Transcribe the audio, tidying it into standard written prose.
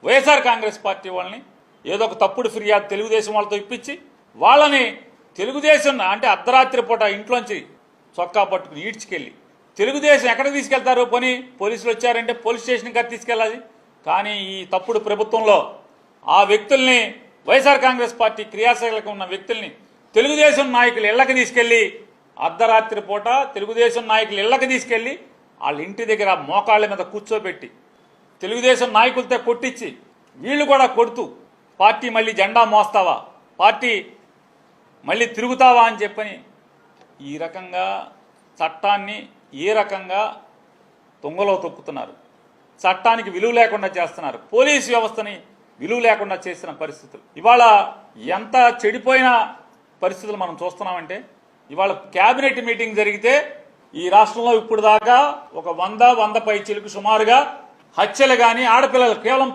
YSR Congress party వాళ్ళని ఏదో ఒక తప్పుడు ఫిర్యాదు తెలుగుదేశం వాళ్ళతో ఇప్పించి వాళ్ళని తెలుగుదేశం అంటే అర్ధరాత్రి పూట ఇంట్లోంచి చొక్కా పట్టుకుని ఈడ్చుకెళ్ళి తెలుగుదేశం ఎక్కడికి తీసుకెళ్తారు పని పోలీసులు వచ్చారంటే పోలీస్ స్టేషన్కి అది తీసుకెళ్ళాలి. కానీ ఈ తప్పుడు ప్రభుత్వంలో ఆ వ్యక్తుల్ని వైఎస్ఆర్ కాంగ్రెస్ పార్టీ క్రియాశీలక ఉన్న వ్యక్తుల్ని తెలుగుదేశం నాయకులు ఇళ్లకి తీసుకెళ్లి అర్ధరాత్రి పూట తెలుగుదేశం నాయకులు ఇళ్లకి తీసుకెళ్లి వాళ్ళ ఇంటి దగ్గర మోకాళ్ళ మీద కూర్చోబెట్టి తెలుగుదేశం నాయకులతో కొట్టించి వీళ్ళు కూడా కొడుతూ పార్టీ మళ్ళీ జెండా మోస్తావా, పార్టీ మళ్ళీ తిరుగుతావా అని చెప్పని ఈ రకంగా చట్టాన్ని ఏ రకంగా తొంగలో తొక్కుతున్నారు, చట్టానికి విలువ లేకుండా చేస్తున్నారు, పోలీసు వ్యవస్థని విలువ లేకుండా చేసిన పరిస్థితులు. ఇవాళ ఎంత చెడిపోయిన పరిస్థితులు మనం చూస్తున్నామంటే ఇవాళ క్యాబినెట్ మీటింగ్ జరిగితే ఈ రాష్ట్రంలో ఇప్పుడు దాకా ఒక 100 పైచీలకు సుమారుగా హత్యలు కానీ ఆడపిల్లలు కేవలం